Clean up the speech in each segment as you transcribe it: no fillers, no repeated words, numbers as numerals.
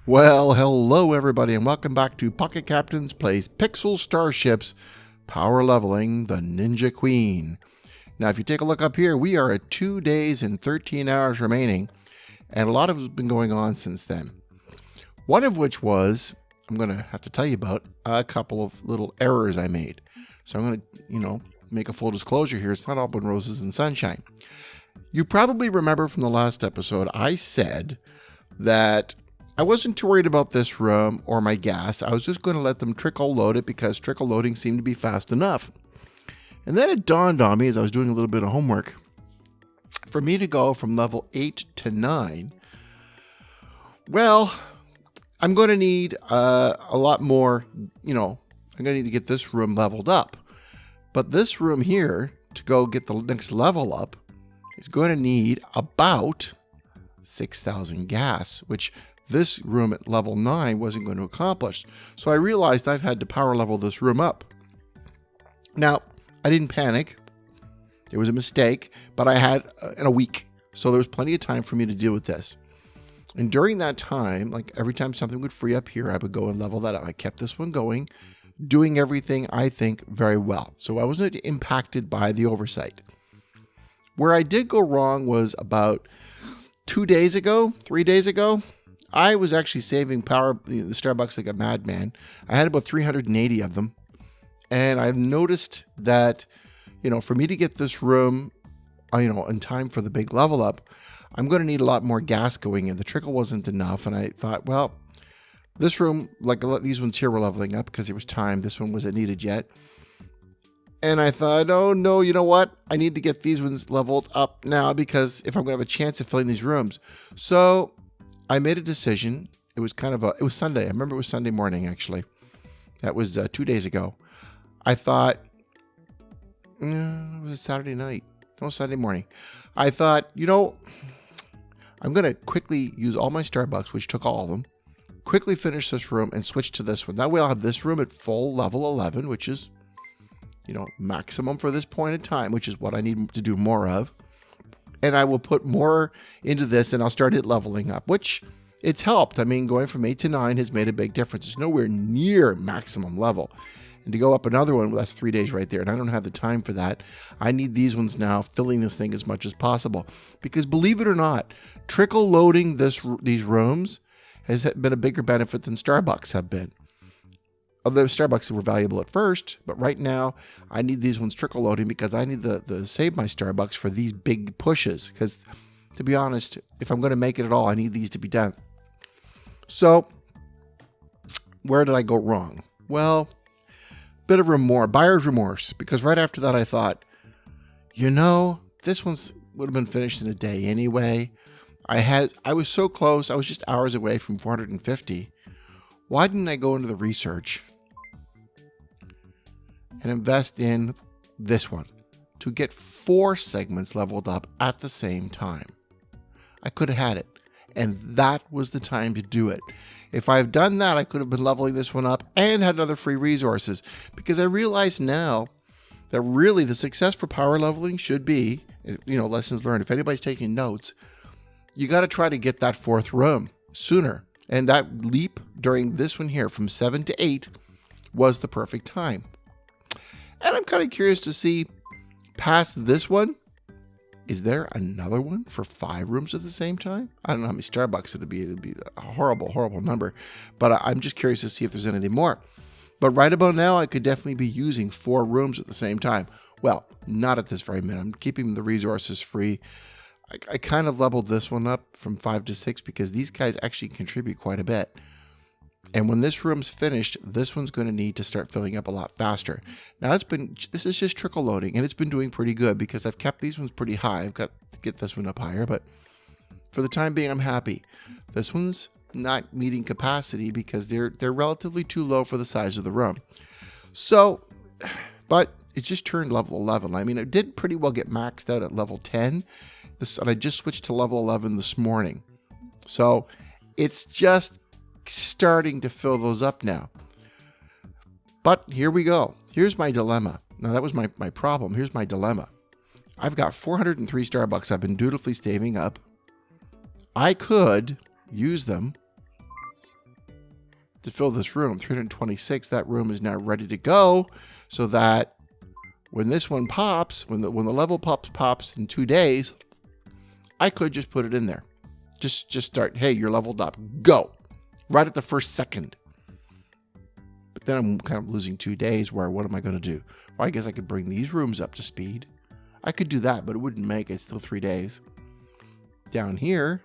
Well, hello everybody, and welcome back to Pocket Captains Plays Pixel Starships, Power Leveling the Ninja Queen. Now, if you take a look up here, we are at 2 days and 13 hours remaining, and a lot has been going on since then. One of which was, I'm going to have to tell you about a couple of little errors I made. So I'm going to, make a full disclosure here. It's not all been roses and sunshine. You probably remember from the last episode, I said that I wasn't too worried about this room or my gas. I was just going to let them trickle load it because trickle loading seemed to be fast enough. And then it dawned on me as I was doing a little bit of homework, for me to go from level 8 to 9, well, I'm going to need a lot more, I'm going to need to get this room leveled up. But this room here, to go get the next level up, is going to need about 6,000 gas, which this room at level 9 wasn't going to accomplish. So I realized I've had to power level this room up. Now, I didn't panic. It was a mistake, but I had in a week. So there was plenty of time for me to deal with this. And during that time, like every time something would free up here, I would go and level that up. I kept this one going, doing everything, I think, very well. So I wasn't impacted by the oversight. Where I did go wrong was about 3 days ago, I was actually saving power, the Starbucks like a madman. I had about 380 of them. And I've noticed that, for me to get this room, in time for the big level up, I'm going to need a lot more gas going in. The trickle wasn't enough. And I thought, well, this room, like these ones here were leveling up because it was time. This one wasn't needed yet. And I thought, oh no, you know what? I need to get these ones leveled up now because if I'm going to have a chance of filling these rooms. So I made a decision. It was it was Sunday. I remember it was Sunday morning, actually. That was 2 days ago. I thought, it was a Saturday night. No, Sunday morning. I thought, I'm going to quickly use all my Starbucks, which took all of them, quickly finish this room and switch to this one. That way I'll have this room at full level 11, which is, maximum for this point in time, which is what I need to do more of. And I will put more into this and I'll start it leveling up, which it's helped. I mean, going from 8 to 9 has made a big difference. It's nowhere near maximum level. And to go up another one, well, that's 3 days right there. And I don't have the time for that. I need these ones now, filling this thing as much as possible. Because believe it or not, trickle loading these rooms has been a bigger benefit than Starbucks have been. Although Starbucks were valuable at first, but right now I need these ones trickle loading because I need to save my Starbucks for these big pushes. Because to be honest, if I'm going to make it at all, I need these to be done. So where did I go wrong? Well, bit of buyer's remorse, because right after that I thought, this one's would have been finished in a day anyway. I was so close. I was just hours away from 450. Why didn't I go into the research and invest in this one to get 4 segments leveled up at the same time? I could have had it, and that was the time to do it. If I've done that, I could have been leveling this one up and had other free resources, because I realize now that really the success for power leveling should be, lessons learned. If anybody's taking notes, you got to try to get that 4th room sooner. And that leap during this one here from 7 to 8 was the perfect time. And I'm kind of curious to see past this one, is there another one for 5 rooms at the same time? I don't know how many Starbucks it'd be. It'd be a horrible, horrible number. But I'm just curious to see if there's anything more. But right about now, I could definitely be using 4 rooms at the same time. Well, not at this very minute. I'm keeping the resources free. I kind of leveled this one up from 5 to 6 because these guys actually contribute quite a bit. And when this room's finished, this one's going to need to start filling up a lot faster. Now this is just trickle loading, and it's been doing pretty good because I've kept these ones pretty high. I've got to get this one up higher, but for the time being, I'm happy. This one's not meeting capacity because they're relatively too low for the size of the room. So, but it just turned level 11. I mean, it did pretty well get maxed out at level 10. And I just switched to level 11 this morning. So it's just starting to fill those up now. But here we go. Here's my dilemma. Now that was my problem. Here's my dilemma. I've got 403 Starbucks I've been dutifully saving up. I could use them to fill this room. 326, that room is now ready to go, so that when this one pops, when the level pops in 2 days, I could just put it in there. Just start, hey, you're leveled up. Go. Right at the first second. But then I'm kind of losing 2 days where what am I going to do? Well, I guess I could bring these rooms up to speed. I could do that, but it wouldn't make it. Still 3 days. Down here,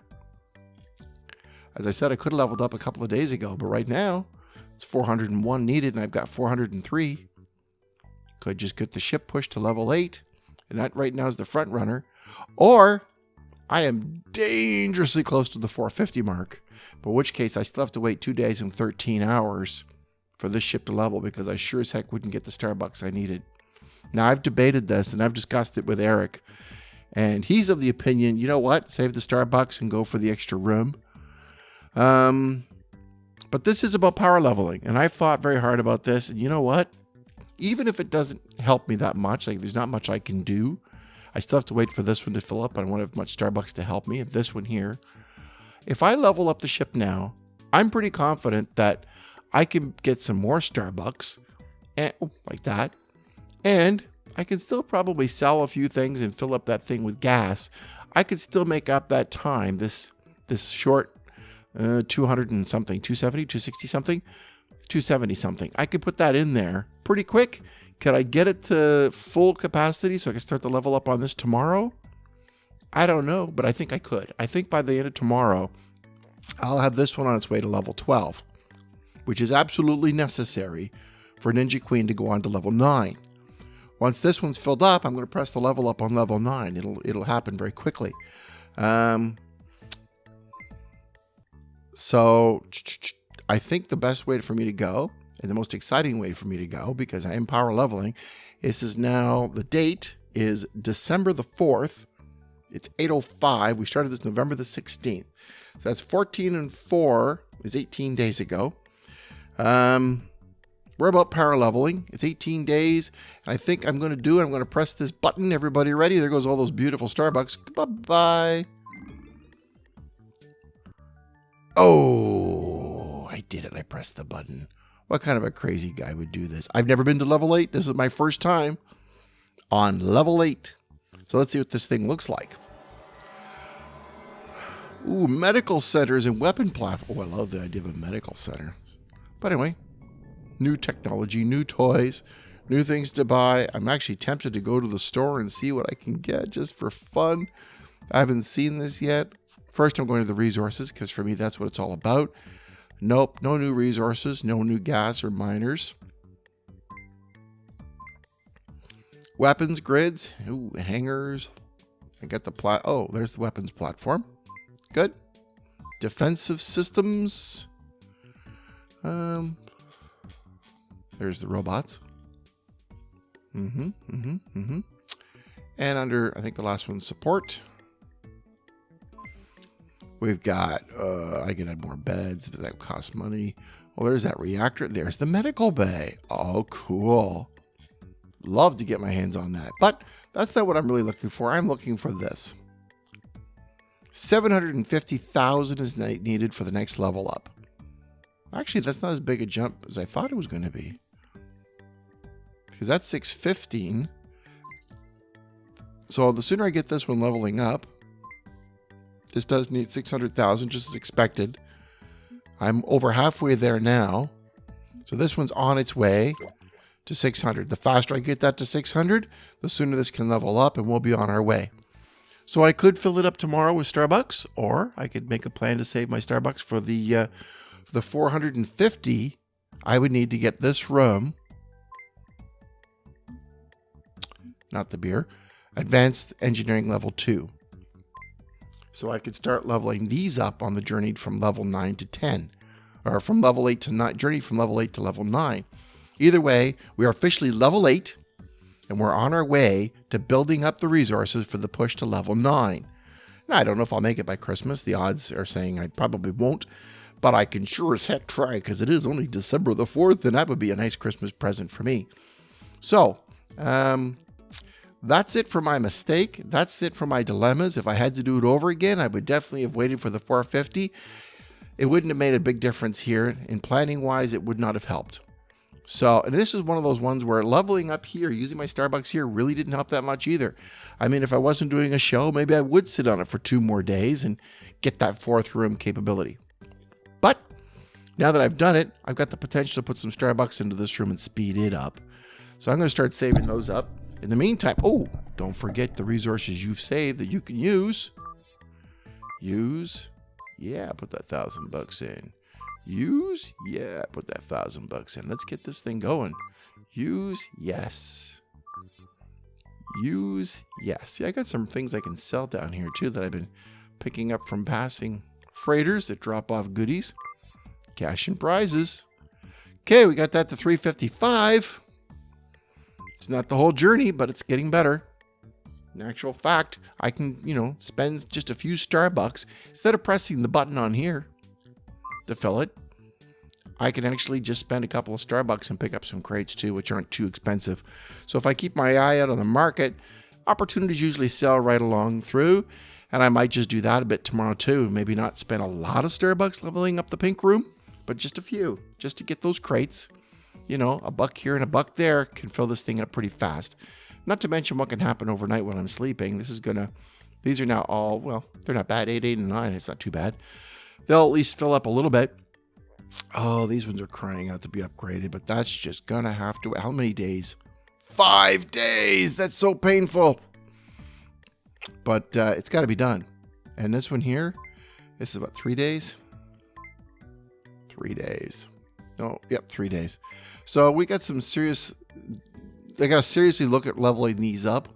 as I said, I could have leveled up a couple of days ago, but right now it's 401 needed and I've got 403. Could just get the ship pushed to level 8, and that right now is the front runner. Or I am dangerously close to the 450 mark, but in which case I still have to wait 2 days and 13 hours for this ship to level because I sure as heck wouldn't get the Starbucks I needed. Now I've debated this and I've discussed it with Eric, and he's of the opinion, you know what, save the Starbucks and go for the extra room. But this is about power leveling, and I've thought very hard about this, and you know what? Even if it doesn't help me that much, like there's not much I can do, I still have to wait for this one to fill up. I don't want to have much Starbucks to help me. If this one here, if I level up the ship now, I'm pretty confident that I can get some more Starbucks, and like that, and I can still probably sell a few things and fill up that thing with gas. I could still make up that time, this short 200 and something, 270, 260 something, 270 something. I could put that in there pretty quick. Could I get it to full capacity so I can start the level up on this tomorrow? I don't know, but I think I could. I think by the end of tomorrow, I'll have this one on its way to level 12, which is absolutely necessary for Ninja Queen to go on to level 9. Once this one's filled up, I'm going to press the level up on level 9. It'll happen very quickly. So I think the best way for me to go, and the most exciting way for me to go, because I am power leveling, is now the date is December the 4th. It's 8:05. We started this November the 16th. So that's 14 and 4 is 18 days ago. We're about power leveling. It's 18 days. And I think I'm going to do it. I'm going to press this button. Everybody ready? There goes all those beautiful Starbucks. Bye-bye. Oh, I did it. I pressed the button. What kind of a crazy guy would do this? I've never been to level 8. This is my first time on level 8. So let's see what this thing looks like. Ooh, medical centers and weapon platform. Oh, I love the idea of a medical center. But anyway, new technology, new toys, new things to buy. I'm actually tempted to go to the store and see what I can get just for fun. I haven't seen this yet. First, I'm going to the resources because for me, that's what it's all about. Nope, no new resources, no new gas or miners. Weapons grids, ooh, hangers. I got the oh, there's the weapons platform. Good. Defensive systems. There's the robots. And under, I think the last one's support. We've got, I can add more beds, but that costs money. Well, there's that reactor. There's the medical bay. Oh, cool. Love to get my hands on that. But that's not what I'm really looking for. I'm looking for this. 750,000 is needed for the next level up. Actually, that's not as big a jump as I thought it was going to be. Because that's 615. So the sooner I get this one leveling up, this does need 600,000, just as expected. I'm over halfway there now. So this one's on its way to 600. The faster I get that to 600, the sooner this can level up and we'll be on our way. So I could fill it up tomorrow with Starbucks, or I could make a plan to save my Starbucks for the 450 I would need to get this room. Not the beer. Advanced Engineering Level 2. So I could start leveling these up on the journey from level 9 to 10. Or from level 8 to 9. Journey from level 8 to level 9. Either way, we are officially level 8. And we're on our way to building up the resources for the push to level 9. Now, I don't know if I'll make it by Christmas. The odds are saying I probably won't. But I can sure as heck try because it is only December the 4th. And that would be a nice Christmas present for me. So, that's it for my mistake. That's it for my dilemmas. If I had to do it over again, I would definitely have waited for the 450. it wouldn't have made a big difference here. In planning wise, it would not have helped. So, and this is one of those ones where leveling up here, using my Starbucks here, really didn't help that much either. I mean, if I wasn't doing a show, maybe I would sit on it for 2 more days and get that 4th room capability. But now that I've done it, I've got the potential to put some Starbucks into this room and speed it up. So I'm going to start saving those up. In the meantime, oh, don't forget the resources you've saved that you can use. Yeah, put that $1,000 in. Use, yeah, put that $1,000 in. Let's get this thing going. Use, yes. Use, yes. Yeah, I got some things I can sell down here too that I've been picking up from passing freighters that drop off goodies. Cash and prizes. Okay, we got that to 355. It's not the whole journey, but it's getting better. In actual fact, I can, spend just a few Starbucks instead of pressing the button on here to fill it. I can actually just spend a couple of Starbucks and pick up some crates too, which aren't too expensive. So if I keep my eye out on the market, opportunities usually sell right along through, and I might just do that a bit tomorrow too. Maybe not spend a lot of Starbucks leveling up the pink room, but just a few, just to get those crates. A buck here and a buck there can fill this thing up pretty fast. Not to mention what can happen overnight when I'm sleeping. These are now all, well, they're not bad. 8, 8, and 9. It's not too bad. They'll at least fill up a little bit. Oh, these ones are crying out to be upgraded, but that's just going to have to, how many days? 5 days. That's so painful. But it's got to be done. And this one here, this is about 3 days. 3 days. Oh, yep, 3 days. So we got some serious, I got to seriously look at leveling these up,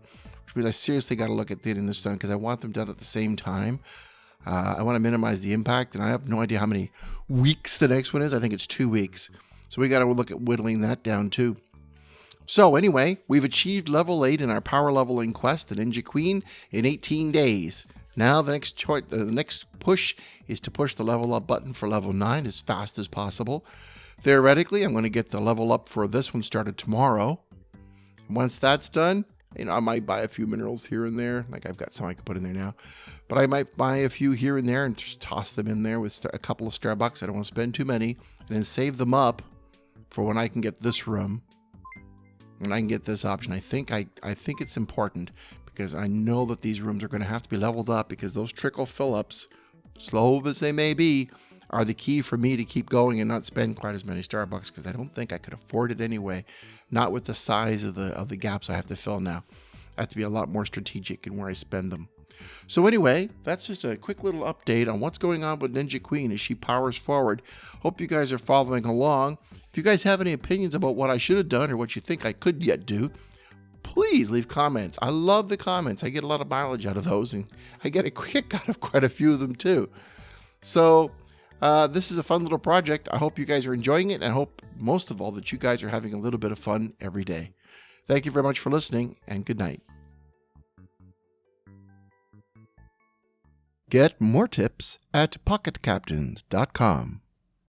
which means I seriously got to look at getting this done because I want them done at the same time. I want to minimize the impact, and I have no idea how many weeks the next one is. I think it's 2 weeks. So we got to look at whittling that down too. So anyway, we've achieved level 8 in our power leveling quest, the Ninja Queen, in 18 days. Now the next push is to push the level up button for level 9 as fast as possible. Theoretically, I'm going to get the level up for this one started tomorrow. Once that's done, I might buy a few minerals here and there. Like I've got some I can put in there now. But I might buy a few here and there and toss them in there with a couple of Starbucks. I don't want to spend too many. And then save them up for when I can get this room. When I can get this option. I think it's important because I know that these rooms are going to have to be leveled up because those trickle fill-ups, slow as they may be, are the key for me to keep going and not spend quite as many Starbucks because I don't think I could afford it anyway. Not with the size of the gaps I have to fill now. I have to be a lot more strategic in where I spend them. So anyway, that's just a quick little update on what's going on with Ninja Queen as she powers forward. Hope you guys are following along. If you guys have any opinions about what I should have done or what you think I could yet do, please leave comments. I love the comments. I get a lot of mileage out of those, and I get a kick out of quite a few of them too. So this is a fun little project. I hope you guys are enjoying it, and I hope most of all that you guys are having a little bit of fun every day. Thank you very much for listening, and good night. Get more tips at pocketcaptains.com.